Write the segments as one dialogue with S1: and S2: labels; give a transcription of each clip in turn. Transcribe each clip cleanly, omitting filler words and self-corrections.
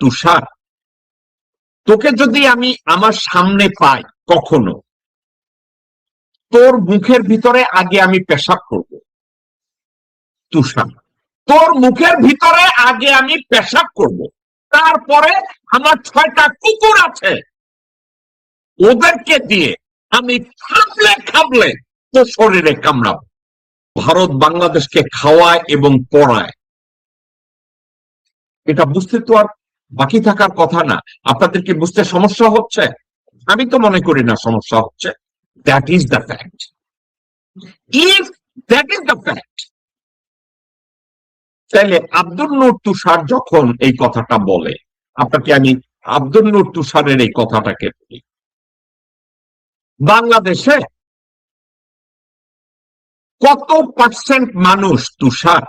S1: তুষার, তোকে যদি আমি আমার সামনে পাই কখনো, তোর মুখের ভিতরে আগে আমি পেশাব করব। তুষার, তোর মুখের ভিতরে আগে আমি পেশাব করব, তারপরে আমার 6টা কুকুর আছে, ওদেরকে দিয়ে আমি খাবলে খাবলে তোর শরীরে কামড়াবো। ভারত বাংলাদেশকে খাওয়ায় এবং পড়ায়, এটা বুঝতে তো আর বাকি থাকার কথা না। আপনাদের কি বুঝতে সমস্যা হচ্ছে? আমি তো মনে করি না সমস্যা হচ্ছে। That is the fact. If that is the fact, তাহলে আব্দুল নূর তুষার যখন এই কথাটা বলে, আপনাকে আমি আব্দুল নূর তুষারের এই কথাটাকে বলি, বাংলাদেশে কত পার্সেন্ট মানুষ তুষার,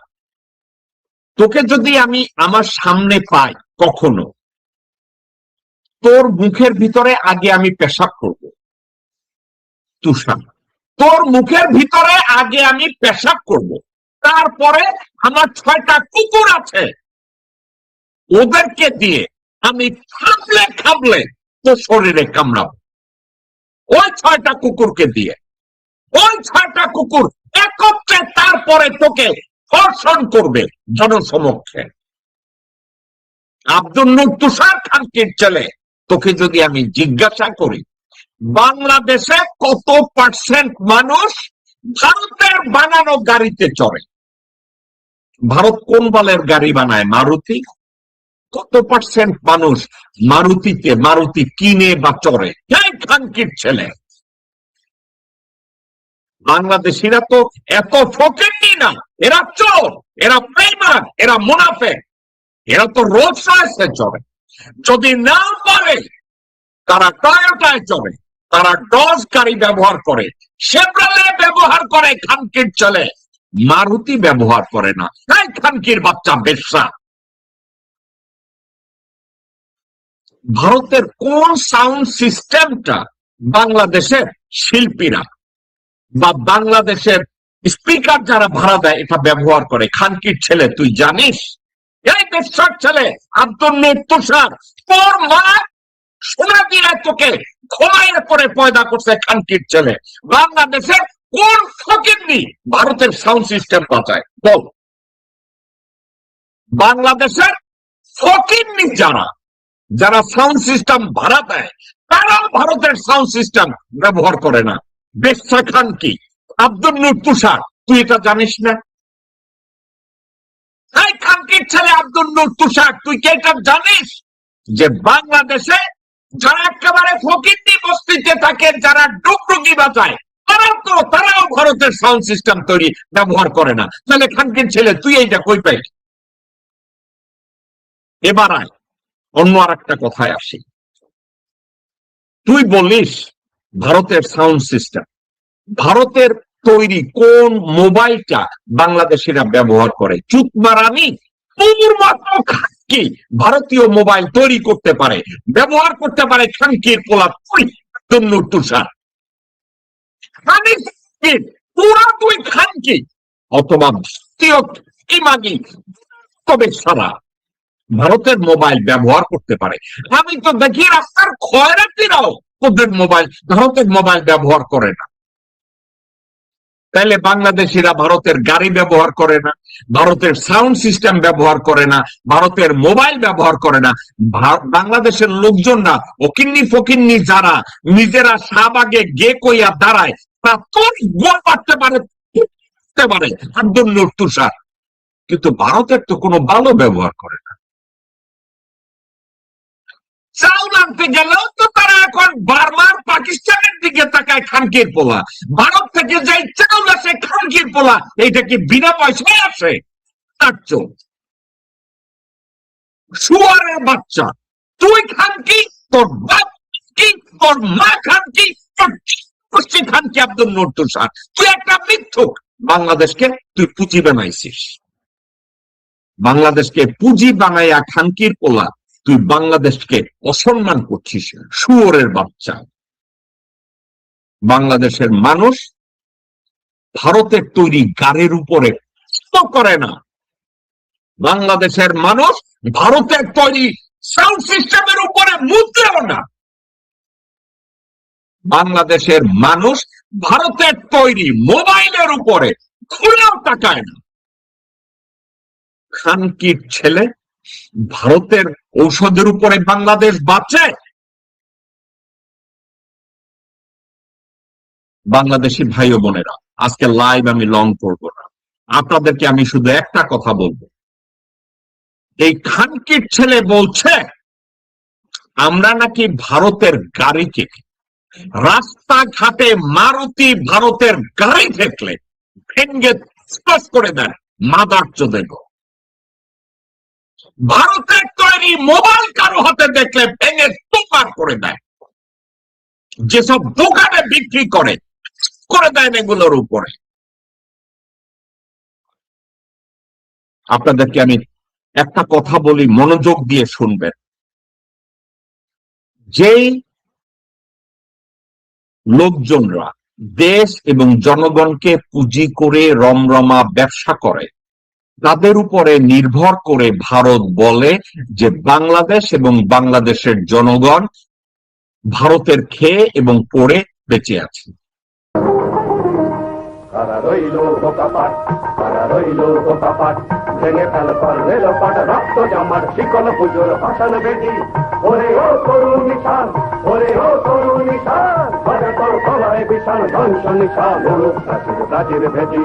S1: তোকে যদি আমি আমার সামনে পাই কখনো, তোর মুখের ভিতরে আগে আমি পেশাব করব। তুষার, তোর মুখের ভিতরে আগে আমি পেশাব করব, তারপরে আমার 6টা কুকুর আছে, ওদেরকে দিয়ে আমি খাবলে খাবলে তোর শরীরে কামড়াবো। ওই 6টা কুকুরকে দিয়ে, ওই 6টা কুকুর একত্রে তারপরে তোকে ধর্ষণ করবে জনসমক্ষে। আব্দুল নূর তুষার খানকির ছেলে, তোকে যদি আমি জিজ্ঞাসা করি, বাংলাদেশে কত পার্সেন্ট মানুষ ভারতের বানানো গাড়িতে চড়ে? ভারত কোন বালের গাড়ি বানায়? মারুতি। কত পার্সেন্ট মানুষ মারুতি কিনে বা চড়ে? খানকির ছেলে, বাংলাদেশিরা তো এত ফকিরনি না, এরা চোর, এরা বেঈমান, এরা মুনাফিক, এরা তো রোলস রয়েসে চড়ে। যদি না পারে তারা টয়োটায় চড়ে, তারা ডজ গাড়ি ব্যবহার করে, শেভরলে ব্যবহার করে, খানকির ছেলে মারুতি ব্যবহার করে না। তাই খানকির বাচ্চা বেশ্যা। ভারতের কোন সাউন্ড সিস্টেমটা বাংলাদেশের শিল্পীরা বা বাংলাদেশের স্পিকার যারা ভাড়া দেয় এটা ব্যবহার করে? খানকির ছেলে, তুই জানিস? এই বেশ্যার ছেলে আব্দুল নূর তুষার, তোর মা সোনা দিয়ে তোকে ঘুমাইয়ের করে পয়দা করছে। খানকির ছেলে, বাংলাদেশের কোন ফকিরনি ভারতের সাউন্ড সিস্টেম বাজায় বল? বাংলাদেশের ফকিরনি যারা যারা সাউন্ড সিস্টেম ভাড়া দেয়, তারাও ভারতের সাউন্ড সিস্টেম ব্যবহার করে না। বেশ্যা খানকি আব্দুল নূর তুষার, তুই এটা জানিস না? এই খানকির ছেলে আব্দুল নূর তুষার, তুই কি এটা জানিস যে বাংলাদেশে যারা একেবারে ফকিরনি বস্তিতে থাকে, যারা ডুগডুগি বাজায়, তারাও ভারতের সাউন্ড সিস্টেম তৈরি ব্যবহার করে না? তাহলে খানকির ছেলে তুই এইটা কই পাই? এবার আয় অন্য আর একটা কথায় আসি। তুই বলিস ভারতের সাউন্ড সিস্টেম, ভারতের তৈরি কোন মোবাইলটা বাংলাদেশিরা ব্যবহার করে? চুপ মারানি, তোর মতো খানকি ভারতীয় মোবাইল তৈরি করতে পারে, ব্যবহার করতে পারে খানকির পোলা তুই আব্দুল নূর তুষার। তোরা তুই খানকি অথবা ভারতীয় ইমাগি, তবে সারা ভারতের মোবাইল ব্যবহার করতে পারে। আমি তো দেখি রাস্তার খয়রাতিরাও তোদের মোবাইল, ভারতের মোবাইল ব্যবহার করে না। তাইলে বাংলাদেশিরা ভারতের গাড়ি ব্যবহার করে না, ভারতের সাউন্ড সিস্টেম ব্যবহার করে না, ভারতের মোবাইল ব্যবহার করে না। বাংলাদেশের লোকজনরা অকিন্নি ফকিন্নি যারা নিজেরা শাহবাগে গে কইয়া দাঁড়ায়, তা তোর গোল পারতে পারে আব্দুল নূর তুষার, কিন্তু ভারতের তো কোনো ভালো ব্যবহার করে না। চাউল আনতে গেলেও তো তারা এখন বারবার পাকিস্তানের দিকে তাকায়। খানকির পোলা, ভারত থেকে যাই চাউল আসে খানকির পোলা, এইটা কি বিনা পয়সায় আসে? তার চোখ শুয়ারের বাচ্চা, তুই খানকি, তোর বাপ কি, তোর মা খানকি, তোর খানকি আব্দুল নূর তুষার, তুই একটা মিথ্যুক। বাংলাদেশকে তুই পুঁজি বানাইছিস, বাংলাদেশকে পুঁজি বানাইয়া খানকির পোলা তুই বাংলাদেশকে অসম্মান করছিস। শুয়োরের বাচ্চা। বাংলাদেশের মানুষ ভারতের তৈরি গাড়ির উপরে করে না, বাংলাদেশের মানুষ ভারতের তৈরি সাউন্ড সিস্টেমের উপরে মুদ্রেও না। বাংলাদেশের মানুষ ভারতের তৈরি মোবাইলের উপরে খুলেও তাকায় না। খানকির ছেলে ভারতের ঔষধের উপরে বাংলাদেশ বাঁচে। বাংলাদেশি ভাই ও বোনেরা, আজকে লাইভ আমি লং করব না, আপনাদেরকে আমি শুধু একটা কথা বলবো। এই খানকির ছেলে বলছে আমরা নাকি ভারতের গাড়িকে, রাস্তাঘাটে মারুতি ভারতের গাড়ি দেখলে ভেঙ্গে স্পর্শ করে দেন মাদার চোদেব। ভারতের তৈরি মোবাইল কারো হাতে দেখলে ভেঙে তোপার করে দেয়। যেসব দোকানে বিক্রি করে দেন এগুলোর উপরে। আপনাদেরকে আমি একটা কথা বলি, মনোযোগ দিয়ে শুনবেন। যেই লোকজনরা দেশ এবং জনগণকে পুঁজি করে রমরমা ব্যবসা করে, তাদের উপরে নির্ভর করে ভারত বলে যে বাংলাদেশ এবং বাংলাদেশের জনগণ ভারতের খেয়ে এবং পড়ে বেঁচে আছে।
S2: ভেঙে ফেল রেল পাট রক্ত জমাট শিকল পুজোর ভাষণ বেদি। ওরে ও তরুণ নিশান, ওরে ও তরুণ নিশান, তোর সবাই বিশাল ধ্বংস নিশান, প্রাচীর প্রাচীর ভেদি।